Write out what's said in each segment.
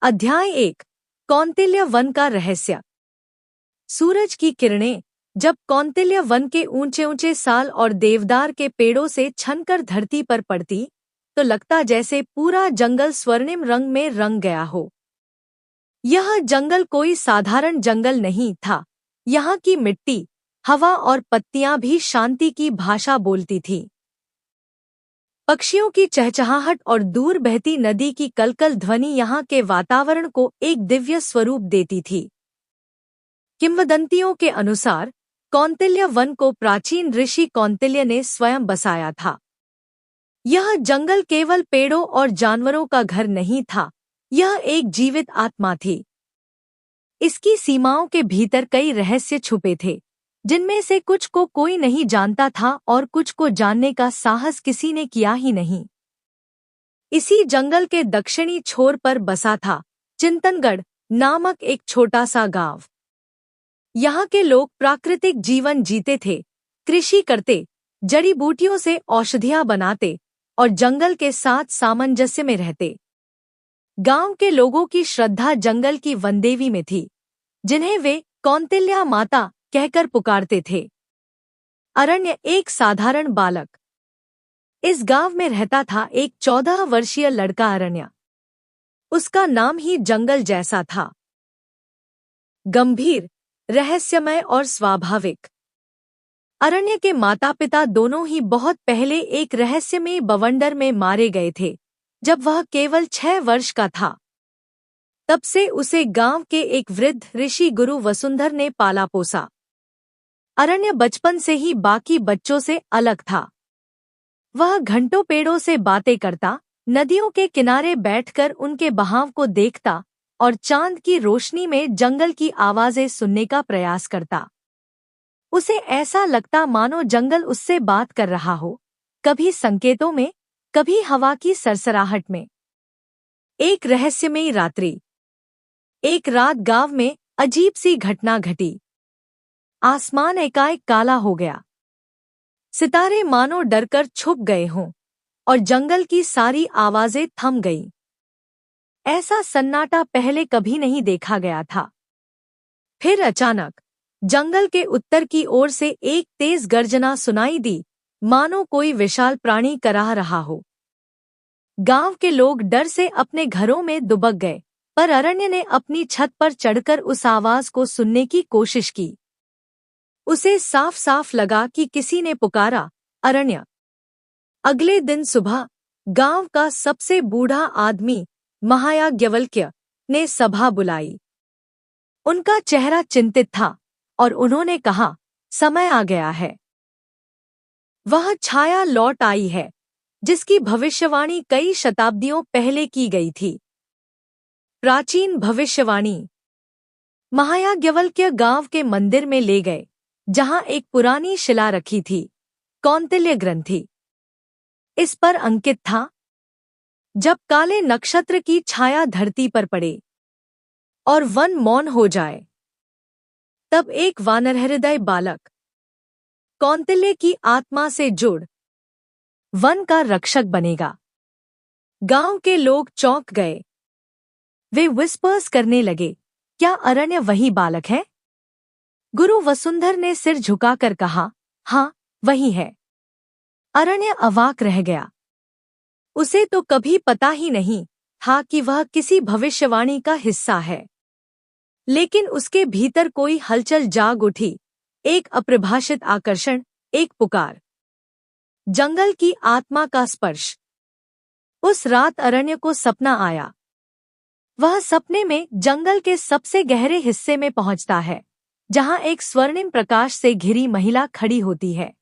अध्याय 1। कौंतिल्य वन का रहस्य। सूरज की किरणें जब कौंतिल्य वन के ऊंचे ऊंचे साल और देवदार के पेड़ों से छनकर धरती पर पड़ती तो लगता जैसे पूरा जंगल स्वर्णिम रंग में रंग गया हो। यह जंगल कोई साधारण जंगल नहीं था। यहाँ की मिट्टी, हवा और पत्तियां भी शांति की भाषा बोलती थीं। पक्षियों की चहचहाहट और दूर बहती नदी की कलकल ध्वनि यहाँ के वातावरण को एक दिव्य स्वरूप देती थी। किंवदंतियों के अनुसार कौंतिल्य वन को प्राचीन ऋषि कौंतिल्य ने स्वयं बसाया था। यह जंगल केवल पेड़ों और जानवरों का घर नहीं था, यह एक जीवित आत्मा थी। इसकी सीमाओं के भीतर कई रहस्य छुपे थे, जिनमें से कुछ को कोई नहीं जानता था और कुछ को जानने का साहस किसी ने किया ही नहीं। इसी जंगल के दक्षिणी छोर पर बसा था चिंतनगढ़ नामक एक छोटा सा गांव। यहाँ के लोग प्राकृतिक जीवन जीते थे, कृषि करते, जड़ी बूटियों से औषधियां बनाते और जंगल के साथ सामंजस्य में रहते। गांव के लोगों की श्रद्धा जंगल की वनदेवी में थी, जिन्हें वे कौंतिल्या माता कहकर पुकारते थे। अरण्य एक साधारण बालक। इस गांव में रहता था एक 14 वर्षीय लड़का अरण्य। उसका नाम ही जंगल जैसा था, गंभीर, रहस्यमय और स्वाभाविक। अरण्य के माता पिता दोनों ही बहुत पहले एक रहस्यमय बवंडर में मारे गए थे, जब वह केवल 6 वर्ष का था। तब से उसे गांव के एक वृद्ध ऋषि गुरु वसुंधर ने पाला पोसा। अरण्य बचपन से ही बाकी बच्चों से अलग था। वह घंटों पेड़ों से बातें करता, नदियों के किनारे बैठकर उनके बहाव को देखता और चांद की रोशनी में जंगल की आवाजें सुनने का प्रयास करता। उसे ऐसा लगता मानो जंगल उससे बात कर रहा हो, कभी संकेतों में, कभी हवा की सरसराहट में। एक रहस्यमयी रात्रि। एक रात गांव में अजीब सी घटना घटी। आसमान एकाएक काला हो गया। सितारे मानो डरकर छुप गए हों और जंगल की सारी आवाजें थम गईं। ऐसा सन्नाटा पहले कभी नहीं देखा गया था। फिर अचानक जंगल के उत्तर की ओर से एक तेज गर्जना सुनाई दी, मानो कोई विशाल प्राणी कराह रहा हो। गांव के लोग डर से अपने घरों में दुबक गए, पर अरण्य ने अपनी छत पर चढ़कर उस आवाज को सुनने की कोशिश की। उसे साफ साफ लगा कि किसी ने पुकारा, अरण्य। अगले दिन सुबह गांव का सबसे बूढ़ा आदमी महायाज्ञवल्क्य ने सभा बुलाई। उनका चेहरा चिंतित था और उन्होंने कहा, समय आ गया है। वह छाया लौट आई है जिसकी भविष्यवाणी कई शताब्दियों पहले की गई थी। प्राचीन भविष्यवाणी। महायाज्ञवल्क्य गांव के मंदिर में ले गए, जहां एक पुरानी शिला रखी थी, कौंतिल्य ग्रंथि। इस पर अंकित था, जब काले नक्षत्र की छाया धरती पर पड़े और वन मौन हो जाए, तब एक वानरहृदय बालक कौंतिल्य की आत्मा से जुड़ वन का रक्षक बनेगा। गांव के लोग चौंक गए। वे विस्पर्स करने लगे, क्या अरण्य वही बालक है? गुरु वसुंधर ने सिर झुकाकर कहा, हाँ, वही है। अरण्य अवाक रह गया। उसे तो कभी पता ही नहीं था कि वह किसी भविष्यवाणी का हिस्सा है। लेकिन उसके भीतर कोई हलचल जाग उठी, एक अप्रभाषित आकर्षण, एक पुकार। जंगल की आत्मा का स्पर्श। उस रात अरण्य को सपना आया। वह सपने में जंगल के सबसे गहरे हिस्से में पहुंचता है, जहां एक स्वर्णिम प्रकाश से घिरी महिला खड़ी होती है।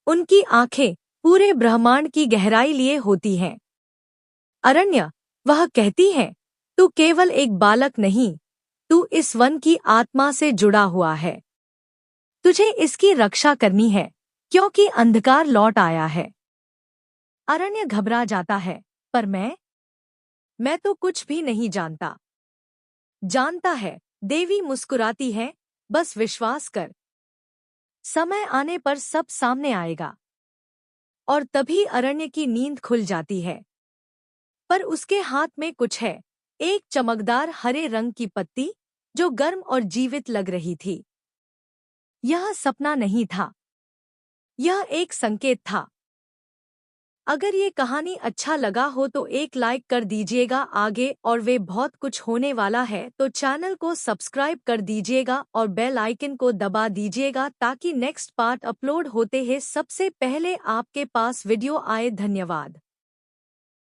उनकी आंखें पूरे ब्रह्मांड की गहराई लिए होती हैं। अरण्य, वह कहती है, तू केवल एक बालक नहीं, तू इस वन की आत्मा से जुड़ा हुआ है। तुझे इसकी रक्षा करनी है, क्योंकि अंधकार लौट आया है। अरण्य घबरा जाता है, पर मैं तो कुछ भी नहीं जानता। जानता है, देवी मुस्कुराती है, बस विश्वास कर। समय आने पर सब सामने आएगा। और तभी अरण्य की नींद खुल जाती है। पर उसके हाथ में कुछ है, एक चमकदार हरे रंग की पत्ती जो गर्म और जीवित लग रही थी। यह सपना नहीं था, यह एक संकेत था। अगर ये कहानी अच्छा लगा हो तो एक लाइक कर दीजिएगा। आगे और वे बहुत कुछ होने वाला है तो चैनल को सब्सक्राइब कर दीजिएगा और बेल आइकन को दबा दीजिएगा ताकि नेक्स्ट पार्ट अपलोड होते ही सबसे पहले आपके पास वीडियो आए। धन्यवाद।